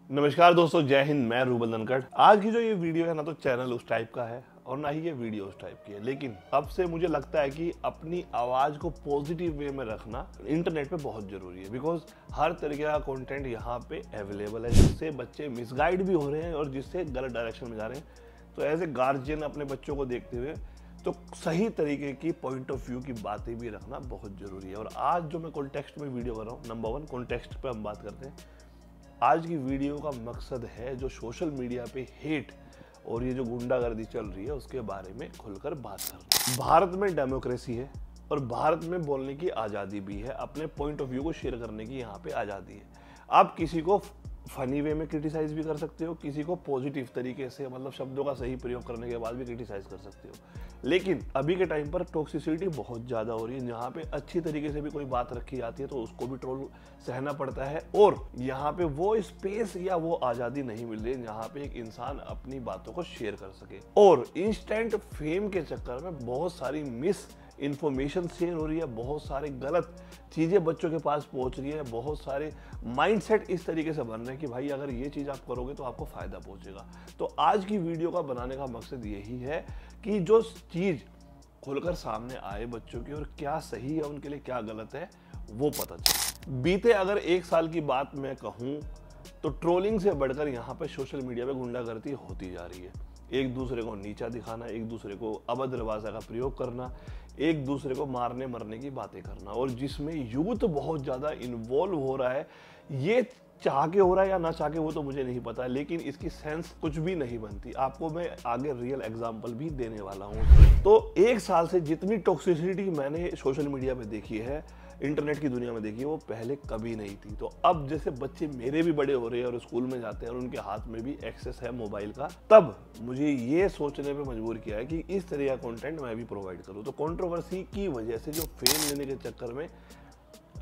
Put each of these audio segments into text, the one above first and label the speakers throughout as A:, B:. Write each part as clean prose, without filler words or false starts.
A: नमस्कार दोस्तों, जय हिंद। मैं रूबल ननकड़। आज की जो ये वीडियो है ना, तो चैनल उस टाइप का है और ना ही ये वीडियो उस टाइप की है, लेकिन अब से मुझे लगता है कि अपनी आवाज को पॉजिटिव वे में रखना इंटरनेट पे बहुत जरूरी है। बिकॉज हर तरीके का कंटेंट यहाँ पे अवेलेबल है, जिससे बच्चे मिसगाइड भी हो रहे हैं और जिससे गलत डायरेक्शन में जा रहे हैं। तो एज ए गार्जियन अपने बच्चों को देखते हुए तो सही तरीके की पॉइंट ऑफ व्यू की बातें भी रखना बहुत जरूरी है। और आज जो मैं कॉन्टेक्स्ट में वीडियो कर रहा हूँ, नंबर 1 कॉन्टेक्स्ट पे हम बात करते हैं। आज की वीडियो का मकसद है जो सोशल मीडिया पे हेट और ये जो गुंडागर्दी चल रही है उसके बारे में खुलकर बात करना। भारत में डेमोक्रेसी है और भारत में बोलने की आज़ादी भी है, अपने पॉइंट ऑफ व्यू को शेयर करने की यहाँ पे आज़ादी है। आप किसी को फनी वे में क्रिटिसाइज भी कर सकते हो, किसी को पॉजिटिव तरीके से मतलब शब्दों का सही प्रयोग करने के बाद भी क्रिटिसाइज कर सकते हो। लेकिन अभी के टाइम पर टॉक्सिसिटी बहुत ज़्यादा हो रही है। यहाँ पे अच्छी तरीके से भी कोई बात रखी जाती है तो उसको भी ट्रोल सहना पड़ता है, और यहाँ पे वो स्पेस या वो आज़ादी नहीं मिल रही है जहाँ पे एक इंसान अपनी बातों को शेयर कर सके। और इंस्टेंट फेम के चक्कर में बहुत सारी मिस इन्फॉर्मेशन शेयर हो रही है, बहुत सारे गलत चीज़ें बच्चों के पास पहुंच रही है, बहुत सारे माइंडसेट इस तरीके से बन रहे हैं कि भाई अगर ये चीज़ आप करोगे तो आपको फ़ायदा पहुंचेगा। तो आज की वीडियो का बनाने का मकसद यही है कि जो चीज़ खुलकर सामने आए बच्चों की और क्या सही है उनके लिए, क्या गलत है, वो पता चले। बीते अगर 1 साल की बात मैं कहूँ तो ट्रोलिंग से बढ़कर यहाँ पर सोशल मीडिया पर गुंडागर्दी होती जा रही है। एक दूसरे को नीचा दिखाना, एक दूसरे को अभद्र भाषा का प्रयोग करना, एक दूसरे को मारने मरने की बातें करना, और जिसमें यूथ बहुत ज़्यादा इन्वॉल्व हो रहा है। ये चाह के हो रहा है या ना चाह के वो तो मुझे नहीं पता, लेकिन इसकी सेंस कुछ भी नहीं बनती। आपको मैं आगे रियल एग्जांपल भी देने वाला हूँ। तो 1 साल से जितनी टॉक्सिसिटी मैंने सोशल मीडिया पे देखी है, इंटरनेट की दुनिया में देखी है, वो पहले कभी नहीं थी। तो अब जैसे बच्चे मेरे भी बड़े हो रहे हैं और स्कूल में जाते हैं और उनके हाथ में भी एक्सेस है मोबाइल का, तब मुझे ये सोचने पे मजबूर किया है कि इस तरह का कंटेंट मैं भी प्रोवाइड करूँ। तो कंट्रोवर्सी की वजह से जो फेम लेने के चक्कर में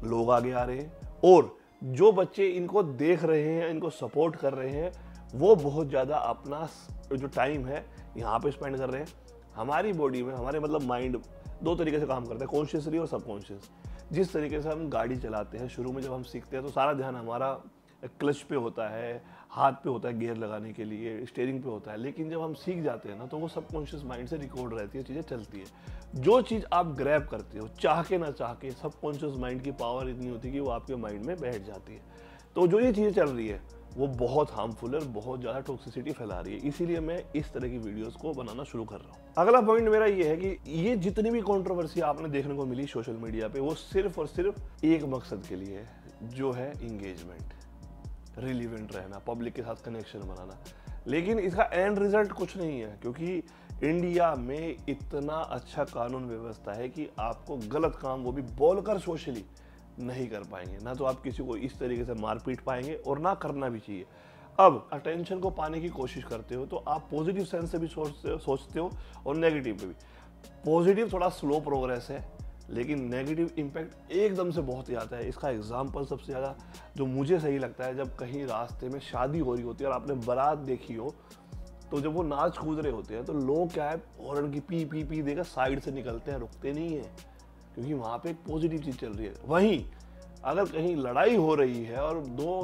A: लोग आगे आ रहे हैं, और जो बच्चे इनको देख रहे हैं, इनको सपोर्ट कर रहे हैं, वो बहुत ज़्यादा अपना जो टाइम है यहाँ पे स्पेंड कर रहे हैं। हमारी बॉडी में, हमारे मतलब माइंड 2 तरीके से काम करता है, कॉन्शियसली और सबकॉन्शियस। जिस तरीके से हम गाड़ी चलाते हैं, शुरू में जब हम सीखते हैं तो सारा ध्यान हमारा क्लच पे होता है, हाथ पे होता है गियर लगाने के लिए, स्टीयरिंग पे होता है। लेकिन जब हम सीख जाते हैं ना, तो वो सबकॉन्शियस माइंड से रिकॉर्ड रहती है, चीज़ें चलती है। जो चीज़ आप ग्रैब करते हो चाह के ना चाह के, सबकॉन्शियस माइंड की पावर इतनी होती है कि वो आपके माइंड में बैठ जाती है। तो जो ये चीज़ें चल रही है वो बहुत हार्मफुल है और बहुत ज़्यादा टॉक्सिसिटी फैला रही है। इसीलिए मैं इस तरह की वीडियोस को बनाना शुरू कर रहा हूँ। अगला पॉइंट मेरा ये है कि ये जितनी भी कंट्रोवर्सी आपने देखने को मिली सोशल मीडिया पे, वो सिर्फ और सिर्फ एक मकसद के लिए है, जो है इंगेजमेंट, रिलीवेंट रहना, पब्लिक के साथ कनेक्शन बनाना। लेकिन इसका एंड रिजल्ट कुछ नहीं है, क्योंकि इंडिया में इतना अच्छा कानून व्यवस्था है कि आपको गलत काम, वो भी बोलकर सोशली, नहीं कर पाएंगे। ना तो आप किसी को इस तरीके से मार पीट पाएंगे और ना करना भी चाहिए। अब अटेंशन को पाने की कोशिश करते हो तो आप पॉजिटिव सेंस से भी सोचते हो और नेगेटिव पे भी। पॉजिटिव थोड़ा स्लो प्रोग्रेस है, लेकिन नेगेटिव इम्पैक्ट एकदम से बहुत ही आता है। इसका एग्जाम्पल सबसे ज़्यादा जो मुझे सही लगता है, जब कहीं रास्ते में शादी हो रही होती है और आपने बारात देखी हो, तो जब वो नाच कूद रहे होते हैं तो लोग क्या है, हॉर्न की पी पी पी देकर साइड से निकलते हैं, रुकते नहीं हैं, क्योंकि वहाँ पे एक पॉजिटिव चीज़ चल रही है। वहीं अगर कहीं लड़ाई हो रही है और 2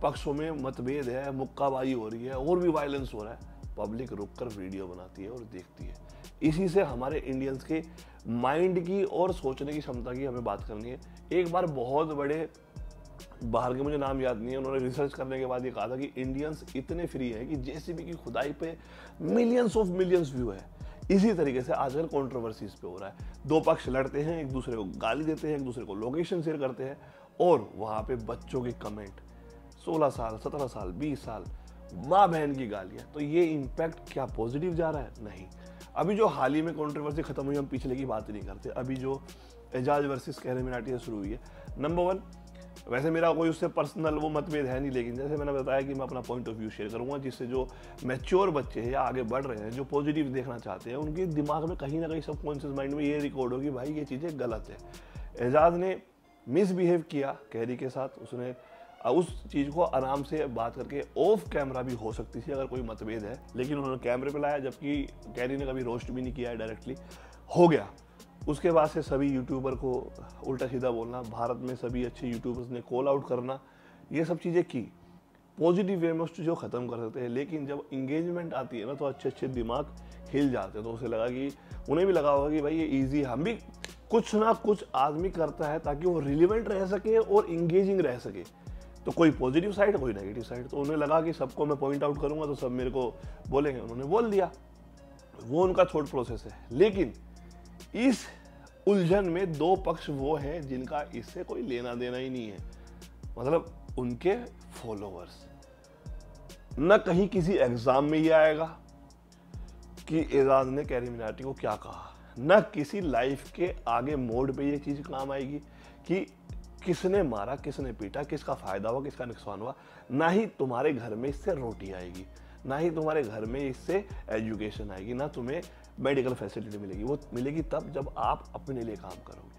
A: पक्षों में मतभेद है, मुक्काबाजी हो रही है और भी वायलेंस हो रहा है, पब्लिक रुककर वीडियो बनाती है और देखती है। इसी से हमारे इंडियंस के माइंड की और सोचने की क्षमता की हमें बात करनी है। एक बार बहुत बड़े बाहर के, मुझे नाम याद नहीं है, उन्होंने रिसर्च करने के बाद ये कहा था कि इंडियंस इतने फ्री हैं कि जेसीबी की खुदाई पे मिलियंस ऑफ मिलियंस व्यू है। इसी तरीके से आजकल कंट्रोवर्सीज पे हो रहा है। 2 पक्ष लड़ते हैं, एक दूसरे को गाली देते हैं, एक दूसरे को लोकेशन शेयर करते हैं, और वहाँ पे बच्चों के कमेंट, 16 साल, 17 साल, 20 साल, माँ बहन की गालियाँ। तो ये इम्पैक्ट क्या पॉजिटिव जा रहा है? नहीं। अभी जो हाल ही में कंट्रोवर्सी खत्म हुई, हम पिछले की बात ही नहीं करते। अभी जो एजाज वर्सेस कहरे मिनाटी शुरू हुई है, नंबर 1, वैसे मेरा कोई उससे पर्सनल वो मतभेद है नहीं, लेकिन जैसे मैंने बताया कि मैं अपना पॉइंट ऑफ व्यू शेयर करूंगा, जिससे जो मैच्योर बच्चे हैं या आगे बढ़ रहे हैं, जो पॉजिटिव देखना चाहते हैं, उनके दिमाग में कहीं ना कहीं सबकॉन्शियस माइंड में ये रिकॉर्ड हो कि भाई ये चीज़ें गलत है। एजाज ने मिसबिहेव किया कहरी के साथ, उसने उस चीज़ को आराम से बात करके ऑफ कैमरा भी हो सकती थी अगर कोई मतभेद है, लेकिन उन्होंने कैमरे पे लाया, जबकि कैरी ने कभी रोस्ट भी नहीं किया है, डायरेक्टली हो गया। उसके बाद से सभी यूट्यूबर को उल्टा सीधा बोलना, भारत में सभी अच्छे यूट्यूबर्स ने कॉल आउट करना, ये सब चीज़ें की। पॉजिटिव वे में उस चीज़ को ख़त्म कर सकते हैं। लेकिन जब इंगेजमेंट आती है ना, तो अच्छे अच्छे दिमाग हिल जाते हैं। तो उसे लगा कि उन्हें भी लगा होगा कि भाई ये ईजी, हम भी कुछ ना कुछ आदमी करता है ताकि वो रिलेवेंट रह सके और इंगेजिंग रह सके। तो कोई पॉजिटिव साइड, कोई नेगेटिव साइड। तो उन्हें लगा कि सबको मैं पॉइंट आउट करूंगा तो सब मेरे को बोलेंगे, उन्होंने बोल दिया। वो उनका थॉट प्रोसेस है। लेकिन इस उलझन में दो पक्ष वो हैं जिनका इससे कोई लेना देना ही नहीं है, मतलब उनके फॉलोअर्स। न कहीं किसी एग्जाम में ये आएगा कि एजाज ने कैरी मिनाटी को क्या कहा, न किसी लाइफ के आगे मोड पे ये चीज काम आएगी कि किसने मारा, किसने पीटा, किसका फायदा हुआ, किसका नुकसान हुआ। ना ही तुम्हारे घर में इससे रोटी आएगी, ना ही तुम्हारे घर में इससे एजुकेशन आएगी, ना तुम्हें मेडिकल फैसिलिटी मिलेगी। वो मिलेगी तब जब आप अपने लिए काम करोगे।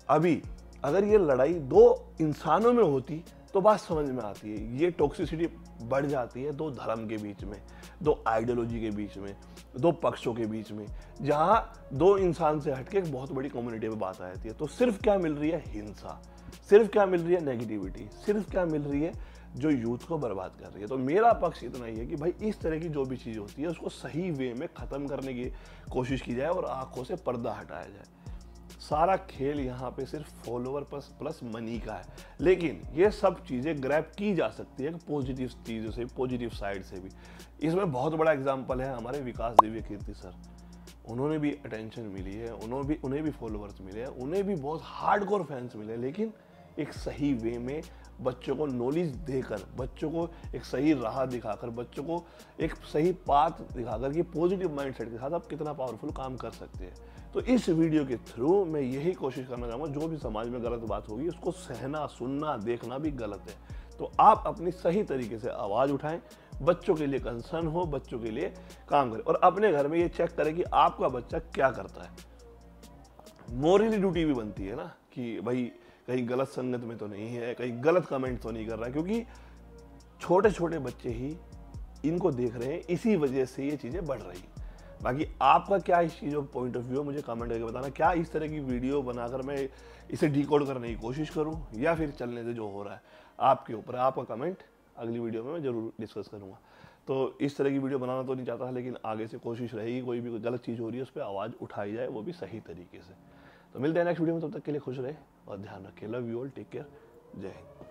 A: अभी अगर ये लड़ाई दो इंसानों में होती तो बात समझ में आती है। ये टॉक्सिसिटी बढ़ जाती है दो धर्म के बीच में, दो आइडियोलॉजी के बीच में, दो पक्षों के बीच में, जहाँ दो इंसान से हटके एक बहुत बड़ी कम्युनिटी में बात आ जाती है। तो सिर्फ क्या मिल रही है? हिंसा। सिर्फ क्या मिल रही है? नेगेटिविटी। सिर्फ क्या मिल रही है? जो यूथ को बर्बाद कर रही है। तो मेरा पक्ष इतना ही है कि भाई इस तरह की जो भी चीज़ होती है उसको सही वे में ख़त्म करने की कोशिश की जाए और आंखों से पर्दा हटाया जाए। सारा खेल यहाँ पे सिर्फ फॉलोअर प्लस मनी का है। लेकिन ये सब चीज़ें ग्रैब की जा सकती है पॉजिटिव चीज़ों से, पॉजिटिव साइड से भी। इसमें बहुत बड़ा एग्जाम्पल है हमारे विकास दिव्य कीर्ति सर। उन्होंने भी अटेंशन मिली है, उन्हें भी फॉलोअर्स मिले हैं, उन्हें भी बहुत हार्डकोर फैंस मिले, लेकिन एक सही वे में बच्चों को नॉलेज देकर, बच्चों को एक सही राह दिखाकर, बच्चों को एक सही पाथ दिखाकर कि पॉजिटिव माइंडसेट के साथ आप कितना पावरफुल काम कर सकते हैं। तो इस वीडियो के थ्रू मैं यही कोशिश करना चाहूँगा, जो भी समाज में गलत बात होगी उसको सहना, सुनना, देखना भी गलत है। तो आप अपनी सही तरीके से आवाज़ उठाएं, बच्चों के लिए कंसर्न हो, बच्चों के लिए काम करें और अपने घर में ये चेक करें कि आपका बच्चा क्या करता है। मोरली ड्यूटी भी बनती है ना कि भाई कहीं गलत संगत में तो नहीं है, कहीं गलत कमेंट तो नहीं कर रहा है, क्योंकि छोटे छोटे बच्चे ही इनको देख रहे हैं, इसी वजह से ये चीज़ें बढ़ रही हैं। बाकी आपका क्या इस चीज़ पॉइंट ऑफ व्यू है, मुझे कमेंट करके बताना। क्या इस तरह की वीडियो बनाकर मैं इसे डिकोड करने की कोशिश करूं या फिर चलने से जो हो रहा है आपके ऊपर। आपका कमेंट अगली वीडियो में मैं ज़रूर डिस्कस करूंगा। तो इस तरह की वीडियो बनाना तो नहीं चाहता, लेकिन आगे से कोशिश रहेगी कोई भी गलत चीज़ हो रही है उस पर आवाज़ उठाई जाए, वो भी सही तरीके से। तो मिलते हैं नेक्स्ट वीडियो में, तब तक के लिए खुश रहे और ध्यान रखें। Love you all, take care, जय हिंद।